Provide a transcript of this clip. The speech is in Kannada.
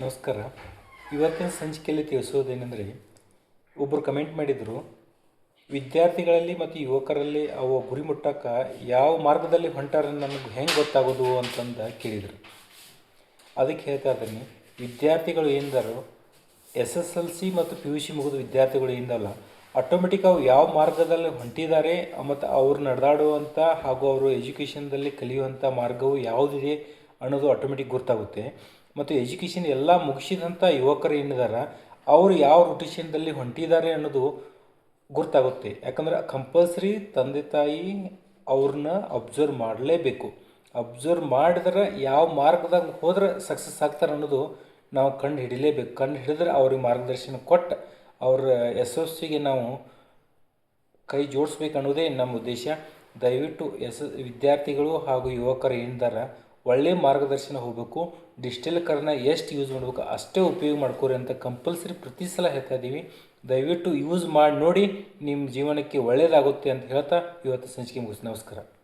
ನಮಸ್ಕಾರ. ಇವತ್ತಿನ ಸಂಚಿಕೆಯಲ್ಲಿ ತಿಳಿಸೋದೇನೆಂದರೆ, ಒಬ್ಬರು ಕಮೆಂಟ್ ಮಾಡಿದರು, ವಿದ್ಯಾರ್ಥಿಗಳಲ್ಲಿ ಮತ್ತು ಯುವಕರಲ್ಲಿ ಅವು ಗುರಿ ಮುಟ್ಟಕ್ಕೆ ಯಾವ ಮಾರ್ಗದಲ್ಲಿ ಹೊಂಟಾರ ನಮಗೆ ಹೆಂಗೆ ಗೊತ್ತಾಗೋದು ಅಂತಂದು ಕೇಳಿದರು. ಅದಕ್ಕೆ ಹೇಳ್ತಾ ಇದ್ದೀನಿ, ವಿದ್ಯಾರ್ಥಿಗಳು ಏನಿದಾರೋ SSLC ಮತ್ತು PUC ಮುಗಿದ ವಿದ್ಯಾರ್ಥಿಗಳು ಏನಲ್ಲ, ಆಟೋಮೆಟಿಕ್ ಅವು ಯಾವ ಮಾರ್ಗದಲ್ಲಿ ಹೊಂಟಿದ್ದಾರೆ ಮತ್ತು ಅವ್ರು ನಡೆದಾಡುವಂಥ ಹಾಗೂ ಅವರು ಎಜುಕೇಷನ್ದಲ್ಲಿ ಕಲಿಯುವಂಥ ಮಾರ್ಗವು ಯಾವುದಿದೆ ಅನ್ನೋದು ಆಟೋಮೆಟಿಕ್ ಗೊತ್ತಾಗುತ್ತೆ. ಮತ್ತು ಎಜುಕೇಷನ್ ಎಲ್ಲ ಮುಗಿಸಿದಂಥ ಯುವಕರು ಏನಿದ್ದಾರೆ ಅವರು ಯಾವ ರೊಟೇಷನ್ದಲ್ಲಿ ಹೊಂಟಿದ್ದಾರೆ ಅನ್ನೋದು ಗೊತ್ತಾಗುತ್ತೆ. ಯಾಕಂದ್ರೆ ಕಂಪಲ್ಸರಿ ತಂದೆ ತಾಯಿ ಅವ್ರನ್ನ ಅಬ್ಸರ್ವ್ ಮಾಡಲೇಬೇಕು. ಅಬ್ಸರ್ವ್ ಮಾಡಿದ್ರೆ ಯಾವ ಮಾರ್ಗದಾಗ ಹೋದ್ರೆ ಸಕ್ಸಸ್ ಆಗ್ತಾರೆ ಅನ್ನೋದು ನಾವು ಕಂಡು ಹಿಡಿಲೇಬೇಕು. ಕಂಡು ಹಿಡಿದ್ರೆ ಅವ್ರಿಗೆ ಮಾರ್ಗದರ್ಶನ ಕೊಟ್ಟು ಅವ್ರ ಯಶಸ್ಸಿಗೆ ನಾವು ಕೈ ಜೋಡಿಸ್ಬೇಕು ಅನ್ನೋದೇ ನಮ್ಮ ಉದ್ದೇಶ. ದಯವಿಟ್ಟು ವಿದ್ಯಾರ್ಥಿಗಳು ಹಾಗೂ ಯುವಕರು ಏನಿದ್ದಾರೆ ಒಳ್ಳೆಯ ಮಾರ್ಗದರ್ಶನ ಹೋಗಬೇಕು. ಡಿಜಿಟಲ್ ಕರ್ನ ಎಷ್ಟು ಯೂಸ್ ಮಾಡಬೇಕು ಅಷ್ಟೇ ಉಪಯೋಗ ಮಾಡ್ಕೋರಿ ಅಂತ ಕಂಪಲ್ಸರಿ ಪ್ರತಿ ಸಲ ಹೇಳ್ತಾ ಇದ್ದೀವಿ. ದಯವಿಟ್ಟು ಯೂಸ್ ಮಾಡಿ ನೋಡಿ, ನಿಮ್ಮ ಜೀವನಕ್ಕೆ ಒಳ್ಳೆಯದಾಗುತ್ತೆ ಅಂತ ಹೇಳ್ತಾ ಇವತ್ತು ಸಂಚಿಕೆ ಮುಗಿಸಿ. ನಮಸ್ಕಾರ.